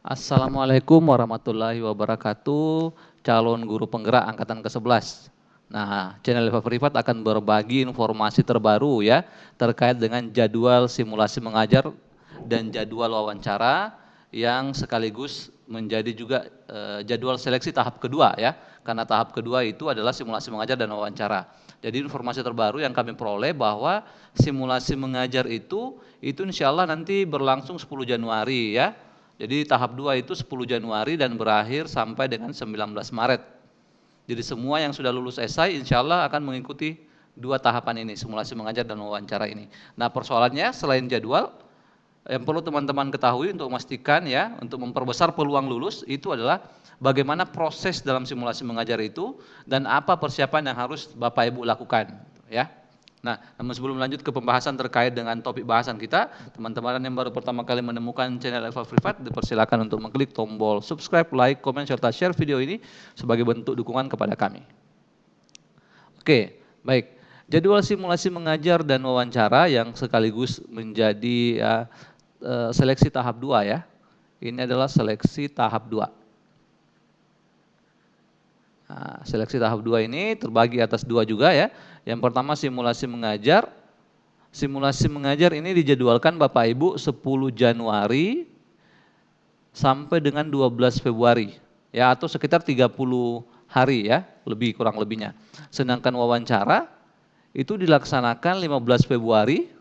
Assalamualaikum warahmatullahi wabarakatuh, calon guru penggerak angkatan ke-11. Nah, channel Eva Privat akan berbagi informasi terbaru ya terkait dengan jadwal simulasi mengajar dan jadwal wawancara yang sekaligus menjadi juga jadwal seleksi tahap kedua ya. Karena tahap kedua itu adalah simulasi mengajar dan wawancara. Jadi informasi terbaru yang kami peroleh bahwa simulasi mengajar itu insya Allah nanti berlangsung 10 Januari ya. Jadi tahap 2 itu 10 Januari dan berakhir sampai dengan 19 Maret. Jadi semua yang sudah lulus esai insya Allah akan mengikuti dua tahapan ini, simulasi mengajar dan wawancara ini. Nah persoalannya selain jadwal, yang perlu teman-teman ketahui untuk memastikan ya, untuk memperbesar peluang lulus itu adalah bagaimana proses dalam simulasi mengajar itu dan apa persiapan yang harus Bapak Ibu lakukan ya. Nah, namun sebelum lanjut ke pembahasan terkait dengan topik bahasan kita, teman-teman yang baru pertama kali menemukan channel Eva Privat, dipersilakan untuk mengklik tombol subscribe, like, komen, serta share video ini sebagai bentuk dukungan kepada kami. Oke, baik. Jadwal simulasi mengajar dan wawancara yang sekaligus menjadi seleksi tahap 2 ya. Ini adalah seleksi tahap 2. Nah, seleksi tahap 2 ini terbagi atas dua juga ya. Yang pertama simulasi mengajar. Simulasi mengajar ini dijadwalkan Bapak Ibu 10 Januari sampai dengan 12 Februari ya, atau sekitar 30 hari ya, lebih kurang lebihnya. Sedangkan wawancara itu dilaksanakan 15 Februari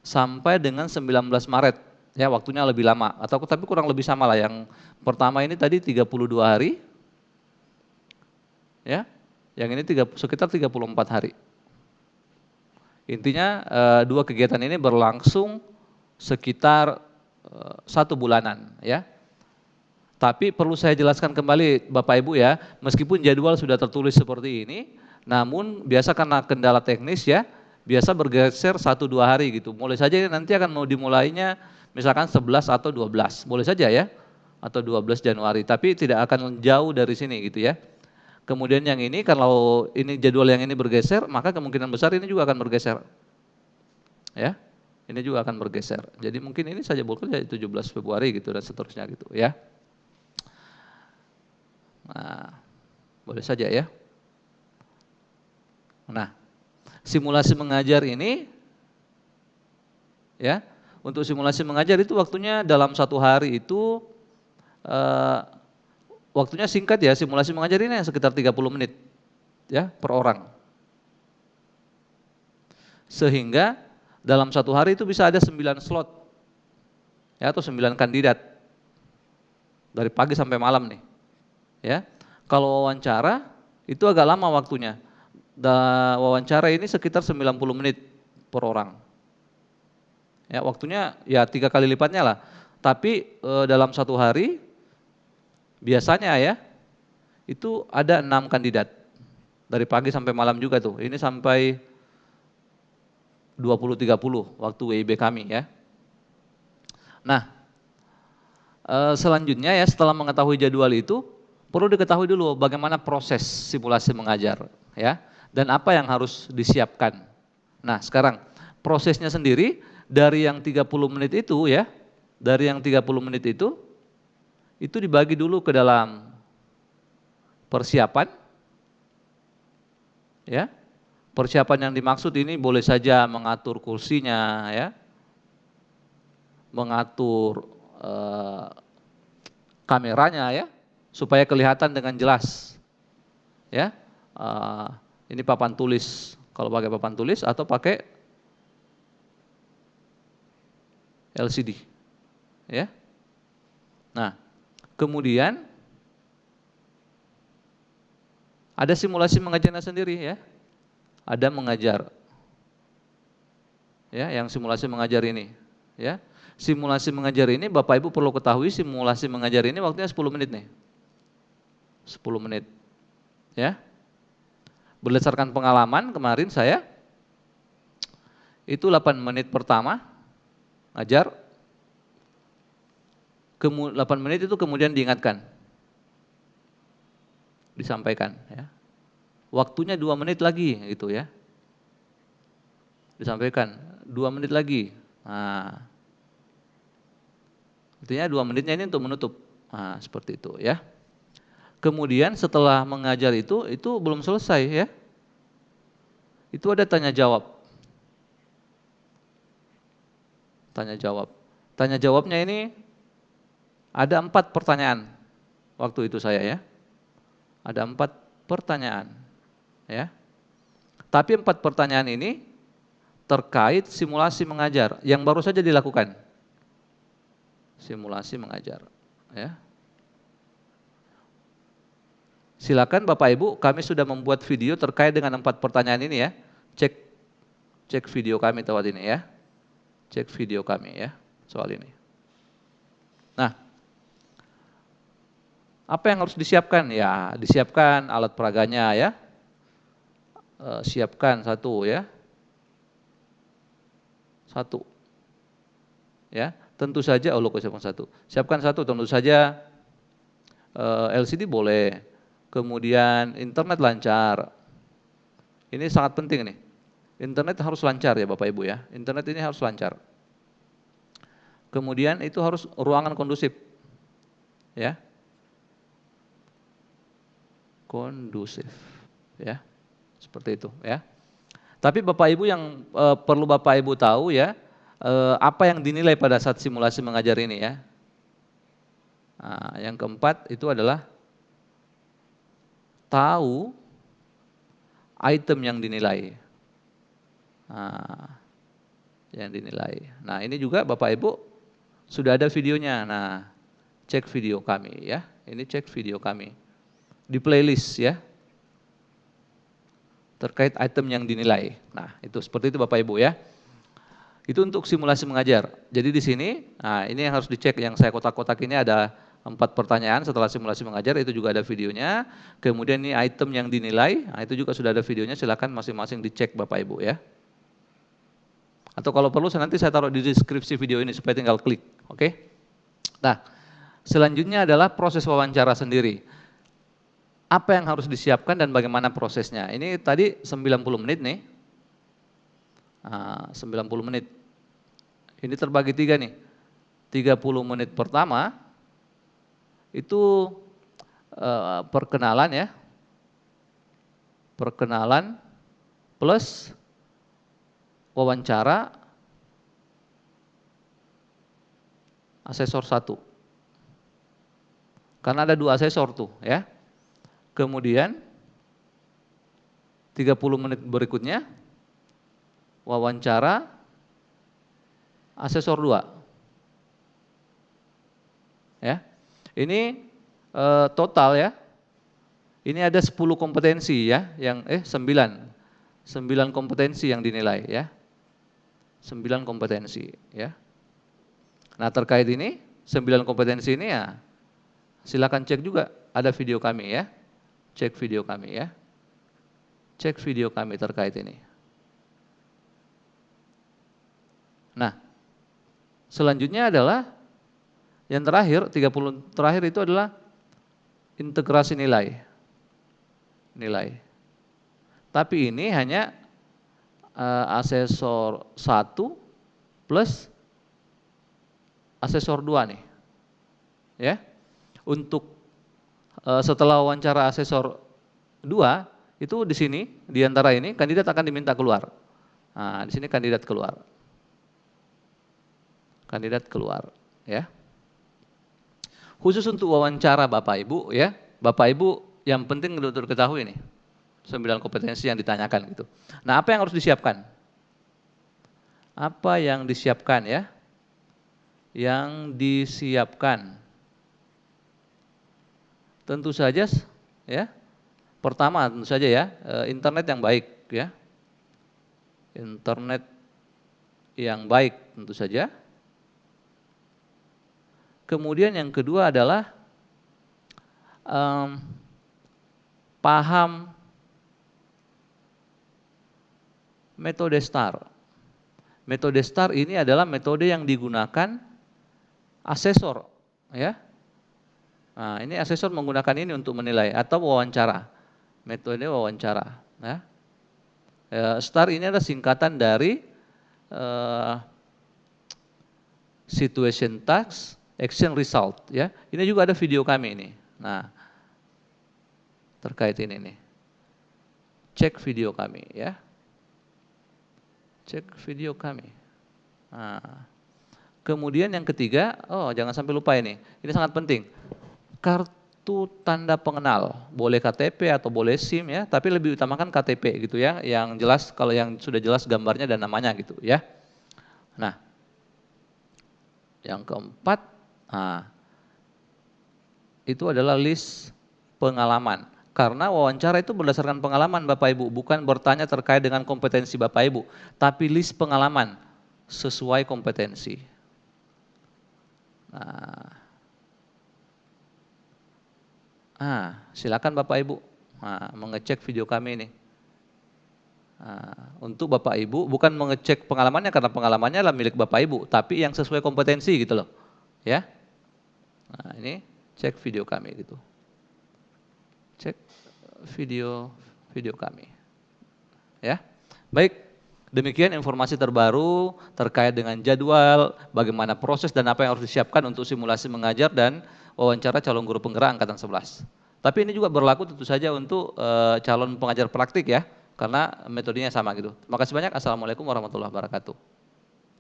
sampai dengan 19 Maret ya, waktunya lebih lama atau tapi kurang lebih sama lah. Yang pertama ini tadi 32 hari ya, yang ini sekitar 34 hari. Intinya dua kegiatan ini berlangsung sekitar 1 bulanan ya. Tapi perlu saya jelaskan kembali Bapak Ibu ya, meskipun jadwal sudah tertulis seperti ini, namun biasa karena kendala teknis ya, biasa bergeser 1-2 hari gitu. Mulai saja nanti akan mau dimulainya misalkan 11 atau 12, boleh saja ya, atau 12 Januari, tapi tidak akan jauh dari sini gitu ya. Kemudian yang ini kalau ini jadwal yang ini bergeser, maka kemungkinan besar ini juga akan bergeser. Ya. Ini juga akan bergeser. Jadi mungkin ini saja boleh 17 Februari gitu dan seterusnya gitu ya. Nah, boleh saja ya. Nah, simulasi mengajar ini ya, untuk simulasi mengajar itu waktunya dalam 1 hari itu waktunya singkat ya, simulasi mengajar ini sekitar 30 menit ya per orang. Sehingga dalam 1 hari itu bisa ada 9 slot ya, atau 9 kandidat dari pagi sampai malam nih ya. Kalau wawancara itu agak lama waktunya. Wawancara ini sekitar 90 menit per orang. Ya, waktunya ya 3 kali lipatnya lah. Tapi dalam 1 hari biasanya ya itu ada 6 kandidat dari pagi sampai malam juga tuh. Ini sampai 20.30 waktu WIB kami ya. Nah, selanjutnya ya setelah mengetahui jadwal itu perlu diketahui dulu bagaimana proses simulasi mengajar ya, dan apa yang harus disiapkan. Nah, sekarang prosesnya sendiri dari yang 30 menit itu ya, dari yang 30 menit itu dibagi dulu ke dalam persiapan ya. Persiapan yang dimaksud ini boleh saja mengatur kursinya ya, mengatur kameranya ya, supaya kelihatan dengan jelas ya. Ini papan tulis, kalau pakai papan tulis atau pakai LCD ya. Nah, kemudian ada simulasi mengajarnya sendiri ya. Ada mengajar ya, yang simulasi mengajar ini ya. Simulasi mengajar ini Bapak Ibu perlu ketahui, simulasi mengajar ini waktunya 10 menit nih. 10 menit ya. Berdasarkan pengalaman kemarin saya itu 8 menit pertama ngajar, 8 menit itu kemudian diingatkan, disampaikan ya. Waktunya 2 menit lagi gitu ya. Disampaikan 2 menit lagi. Nah, Artinya 2 menitnya ini untuk menutup. Nah, seperti itu ya. Kemudian setelah mengajar itu belum selesai ya. Itu ada tanya jawab. Tanya jawab. Tanya jawabnya ini ada 4 pertanyaan waktu itu saya ya. Ada 4 pertanyaan ya. Tapi 4 pertanyaan ini terkait simulasi mengajar yang baru saja dilakukan. Simulasi mengajar ya. Silakan Bapak Ibu, kami sudah membuat video terkait dengan 4 pertanyaan ini ya. Cek video kami lewat ini ya. Cek video kami ya soal ini. Nah, apa yang harus disiapkan? Ya, disiapkan alat peraganya ya. Siapkan 1 ya. 1. Ya, tentu saja siapkan 1. Siapkan 1 tentu saja LCD boleh. Kemudian internet lancar. Ini sangat penting nih. Internet harus lancar ya Bapak Ibu ya. Internet ini harus lancar. Kemudian itu harus ruangan kondusif. Ya. Kondusif. Ya. Seperti itu ya. Tapi Bapak Ibu yang perlu Bapak Ibu tahu ya, apa yang dinilai pada saat simulasi mengajar ini ya. Nah, yang keempat itu adalah tahu item yang dinilai. Nah, yang dinilai. Nah, ini juga Bapak Ibu sudah ada videonya. Nah, cek video kami ya. Ini cek video kami. Di playlist ya. Terkait item yang dinilai. Nah, itu seperti itu Bapak Ibu ya. Itu untuk simulasi mengajar. Jadi di sini, nah ini yang harus dicek, yang saya kotak-kotak ini ada 4 pertanyaan setelah simulasi mengajar, itu juga ada videonya. Kemudian ini item yang dinilai, nah itu juga sudah ada videonya, silakan masing-masing dicek Bapak Ibu ya. Atau kalau perlu nanti saya taruh di deskripsi video ini supaya tinggal klik, oke? Nah, selanjutnya adalah proses wawancara sendiri. Apa yang harus disiapkan dan bagaimana prosesnya? Ini tadi 90 menit nih. Nah, 90 menit. Ini terbagi 3 nih. 30 menit pertama itu perkenalan ya. Perkenalan plus wawancara asesor 1. Karena ada 2 asesor tuh ya. Kemudian 30 menit berikutnya wawancara asesor 2. Ya. Ini total ya. Ini ada 10 kompetensi ya, yang 9 kompetensi yang dinilai ya. 9 kompetensi ya. Nah, terkait ini 9 kompetensi ini ya silakan cek juga, ada video kami ya. Cek video kami ya. Cek video kami terkait ini. Nah, selanjutnya adalah yang terakhir, 30 terakhir itu adalah integrasi nilai. Nilai. Tapi ini hanya asesor 1 plus asesor 2 nih. Ya. Untuk setelah wawancara asesor 2, itu di sini, di antara ini kandidat akan diminta keluar. Nah, di sini kandidat keluar. Kandidat keluar, ya. Khusus untuk wawancara Bapak Ibu ya, Bapak Ibu yang penting untuk ketahui nih, 9 kompetensi yang ditanyakan gitu. Nah, apa yang harus disiapkan? Apa yang disiapkan ya? Yang disiapkan. Tentu saja ya. Pertama tentu saja ya, internet yang baik ya. Internet yang baik tentu saja. Kemudian yang kedua adalah paham metode STAR. Metode STAR ini adalah metode yang digunakan asesor ya. Nah, ini asesor menggunakan ini untuk menilai atau wawancara. Metode wawancara ya. STAR ini adalah singkatan dari situation task action result ya. Ini juga ada video kami ini. Nah, terkait ini nih. Cek video kami ya. Cek video kami. Nah, kemudian yang ketiga, oh jangan sampai lupa ini sangat penting. Kartu tanda pengenal, boleh KTP atau boleh SIM ya, tapi lebih utamakan KTP gitu ya, yang jelas kalau yang sudah jelas gambarnya dan namanya gitu ya. Nah, yang keempat, itu adalah list pengalaman. Karena wawancara itu berdasarkan pengalaman Bapak Ibu, bukan bertanya terkait dengan kompetensi Bapak Ibu, tapi list pengalaman sesuai kompetensi. Silakan Bapak Ibu mengecek video kami ini. Untuk Bapak Ibu, bukan mengecek pengalamannya karena pengalamannya adalah milik Bapak Ibu, tapi yang sesuai kompetensi gitu loh, ya. Nah, ini cek video kami gitu. Cek video kami. Ya. Baik, demikian informasi terbaru terkait dengan jadwal, bagaimana proses dan apa yang harus disiapkan untuk simulasi mengajar dan wawancara calon guru penggerak angkatan 11. Tapi ini juga berlaku tentu saja untuk calon pengajar praktik ya, karena metodenya sama gitu. Terima kasih banyak. Assalamualaikum warahmatullahi wabarakatuh.